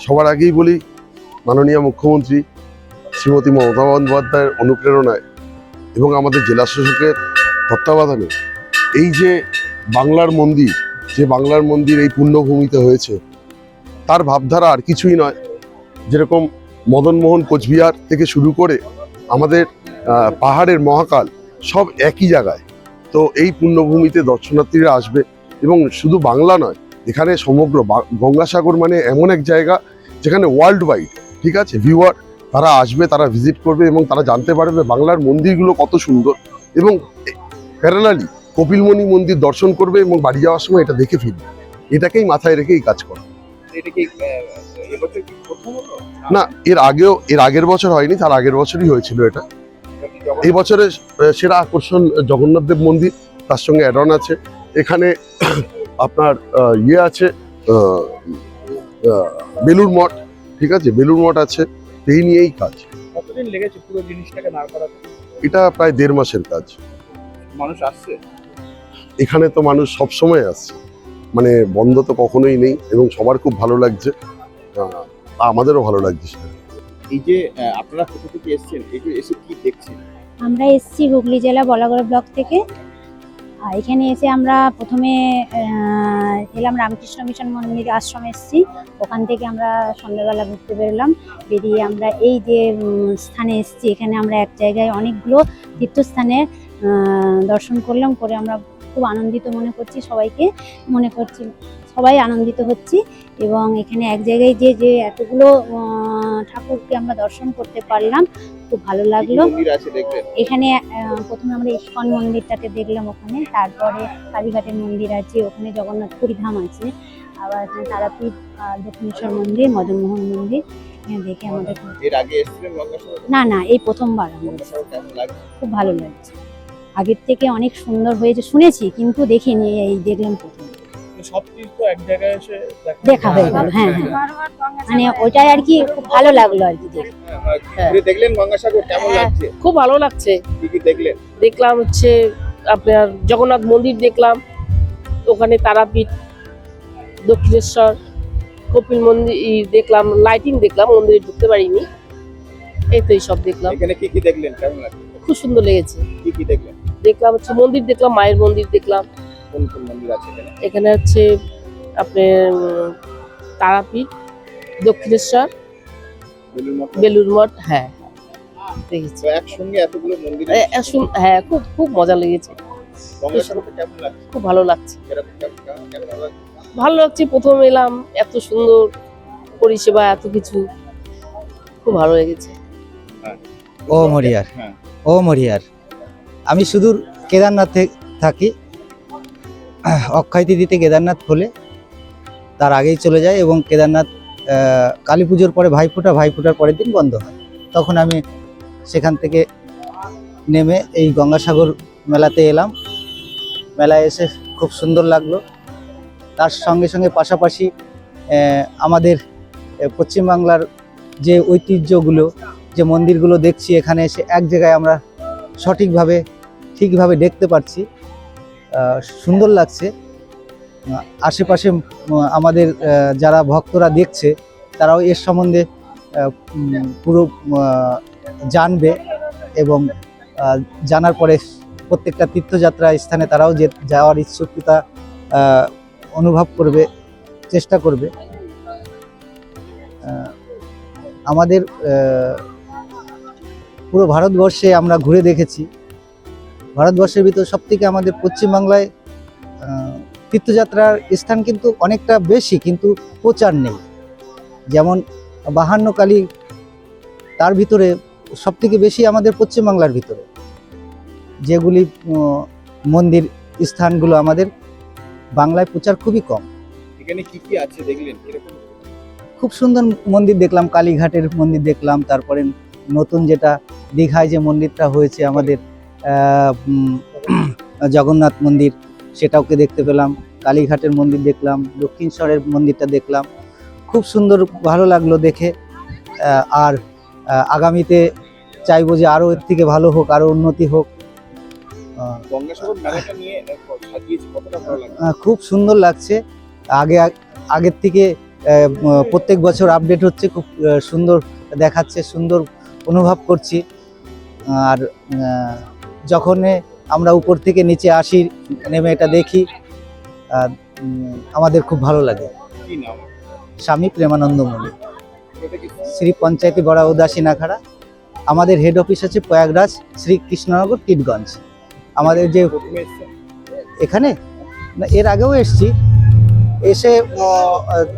সবার আগেই বলি, মাননীয় মুখ্যমন্ত্রী শ্রীমতী মমতা বন্দ্যোপাধ্যায়ের অনুপ্রেরণায় এবং আমাদের জেলা শাসকের তত্ত্বাবধানে এই যে বাংলার মন্দির এই পুণ্যভূমিতে হয়েছে, তার ভাবধারা আর কিছুই নয়। যেরকম মদনমোহন কোচবিহার থেকে শুরু করে আমাদের পাহাড়ের মহাকাল সব একই জায়গায়। তো এই পুণ্যভূমিতে দর্শনার্থীরা আসবে, এবং শুধু বাংলা নয়, এখানে সমগ্র গঙ্গাসাগর মানে এমন এক জায়গা যেখানে ওয়ার্ল্ড ওয়াইড, ঠিক আছে, ভিউয়ার তারা আসবে, তারা ভিজিট করবে এবং তারা জানতে পারবে বাংলার মন্দিরগুলো কত সুন্দর। এবং প্যারালালি কপিলমুনি মন্দির দর্শন করবে এবং বাড়ি যাওয়ার সময় এটা দেখে ফিরবে। এটাকেই মাথায় রেখে এই কাজ করা। না, এর আগের বছর হয়নি, তার আগের বছরই হয়েছিল এটা। এই বছরে সেরা আকর্ষণ জগন্নাথ দেব মন্দির, তার সঙ্গে অ্যাড অন আছে এখানে আপনার আছে বেলুড় মঠ, ঠিক আছে, বেলুড় মঠ আছে। এই নিয়েই কাজ। কতদিন লেগেছে পুরো জিনিসটাকে দাঁড় করাতে? এটা প্রায় 1.5 মাসের কাজ। মানুষ আসছে এখানে, তো মানুষ সবসময় আসছে, মানে বন্ধ তো কখনোই নেই, এবং সবার খুব ভালো লাগছে, আমাদেরও ভালো লাগছে। এই যে আপনারা কোথা থেকে এসেছেন, এই যে এসে কি দেখছেন? আমরা এসেছি হুগলি জেলা বলাগড় ব্লক থেকে। আর এখানে এসে আমরা প্রথমে এলাম রামকৃষ্ণ মিশন মন্দির আশ্রমে এসেছি। ওখান থেকে আমরা সন্ধ্যাবেলা ঘুরতে বেরোলাম। বেরিয়ে আমরা এই যে স্থানে এসেছি, এখানে আমরা এক জায়গায় অনেকগুলো তীর্থস্থানের দর্শন করলাম। করে আমরা খুব আনন্দিত মনে করছি, সবাই আনন্দিত হচ্ছি। এবং এখানে এক জায়গায় যে এতগুলো ঠাকুরকে আমরা দর্শন করতে পারলাম, খুব ভালো লাগলো। এখানে প্রথমে আমরা ইস্কন মন্দিরটাকে দেখলাম ওখানে, তারপরে কালীঘাটের মন্দির আছে, ওখানে জগন্নাথ পুরী ধাম আছে, আবার এখানে তারাপীঠ, দক্ষিণেশ্বর মন্দির, মদনমোহন মন্দির দেখে আমাদের না এই প্রথমবার। খুব ভালো লাগছে, আগের থেকে অনেক সুন্দর হয়েছে শুনেছি, কিন্তু দেখিনি, এই দেখলাম প্রথম। সব তীর্থ এক জায়গায় এসে দেখা হয়ে গেল। হ্যাঁ, মানে ওইটাই আর কি, খুব ভালো লাগলো আর কি দেখলেন। গঙ্গাসাগর কেমন লাগছে? খুব ভালো লাগছে। কি কি দেখলেন? দেখলাম হচ্ছে আপনার জগন্নাথ মন্দির দেখলাম, ওখানে তারাপীঠ, দক্ষিণেশ্বর, কপিল মন্দির দেখলাম, লাইটিং দেখলাম, মন্দিরে ঢুকতে পারিনি। এই তো সব দেখলাম। এখানে কি কি দেখলেন, কেমন লাগছে? খুব সুন্দর লেগেছে। কি কি দেখলেন? দেখলাম হচ্ছে মন্দির দেখলাম, মায়ের মন্দির দেখলাম। কোন কোন মন্দির আছে এখানে? এখানে হচ্ছে আপনার তারাপীঠ, দক্ষিণেশ্বর, বেলুড় মঠ। হ্যাঁ, দেখেছি। একসঙ্গে এতগুলো মন্দির, হ্যাঁ, খুব খুব মজা লেগেছে। গঙ্গাসাগরটা কেমন লাগছে? খুব ভালো লাগছে। কেমন লাগছে? ভালো লাগছে, প্রথম এলাম, এত সুন্দর পরিষেবা, এত কিছু, খুব ভালো লেগেছে। ও মরিয়ার আমি সুদূর কেদারনাথে থাকি। অক্ষয় তিথিতে কেদারনাথ খোলে, তার আগেই চলে যায়, এবং কেদারনাথ কালী পুজোর পরে ভাইফোঁটার পরের দিন বন্ধ হয়। তখন আমি সেখান থেকে নেমে এই গঙ্গাসাগর মেলাতে এলাম। মেলায় এসে খুব সুন্দর লাগলো। তার সঙ্গে সঙ্গে পাশাপাশি আমাদের পশ্চিমবাংলার যে ঐতিহ্যগুলো, যে মন্দিরগুলো দেখছি, এখানে এসে এক জায়গায় আমরা ঠিকভাবে দেখতে পাচ্ছি, সুন্দর লাগছে। আশেপাশে আমাদের যারা ভক্তরা দেখছে, তারাও এর সম্বন্ধে পুরো জানবে, এবং জানার পরে প্রত্যেকটা তীর্থযাত্রা স্থানে তারাও যাওয়ার ইচ্ছুকতা অনুভব করবে, চেষ্টা করবে। আমাদের পুরো ভারতবর্ষে আমরা ঘুরে দেখেছি, ভারতবর্ষের ভিতর সবথেকে আমাদের পশ্চিমবাংলায় তীর্থযাত্রার স্থান কিন্তু অনেকটা বেশি, কিন্তু প্রচার নেই। যেমন 52 কালী, তার ভিতরে সবথেকে বেশি আমাদের পশ্চিমবাংলার ভিতরে যেগুলি মন্দির স্থানগুলো, আমাদের বাংলায় প্রচার খুবই কম। এখানে কি কি আছে দেখলেন? খুব সুন্দর মন্দির দেখলাম, কালীঘাটের মন্দির দেখলাম, তারপরে নতুন যেটা দীঘায় যে মন্দিরটা হয়েছে আমাদের জগন্নাথ মন্দির, সেটাওকে দেখতে পেলাম। কালীঘাটের মন্দির দেখলাম, দক্ষিণেশ্বরের মন্দিরটা দেখলাম, খুব সুন্দর, ভালো লাগলো দেখে। আর আগামীতে চাইবো যে আরও এর থেকে ভালো হোক, আরও উন্নতি হোক। খুব খুব সুন্দর লাগছে। আগের থেকে প্রত্যেক বছর আপডেট হচ্ছে, খুব সুন্দর দেখাচ্ছে, সুন্দর অনুভব করছি। আর যখন আমরা উপর থেকে নিচে আসি, নেমে এটা দেখি, আমাদের খুব ভালো লাগে। কি নাম? স্বামী প্রেমানন্দ মল্লিক, এটা কি শ্রী পঞ্চায়েতি বড়া উদাসী নাখাড়া। আমাদের হেড অফিস আছে প্রয়াগরাজ শ্রী কৃষ্ণনগর টিটগঞ্জ। আমাদের যে প্রথমে এসেছেন? এখানে না, এর আগেও এসেছি, এসে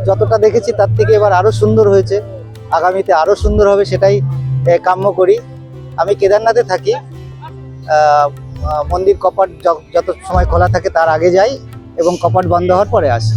যতটা দেখেছি তার থেকে এবার আরো সুন্দর হয়েছে, আগামীতে আরো সুন্দর হবে সেটাই কাম্য করি। আমি কেদারনাথে থাকি, মন্দির কপাট যত সময় খোলা থাকে তার আগে যাই এবং কপাট বন্ধ হওয়ার পরে আসি।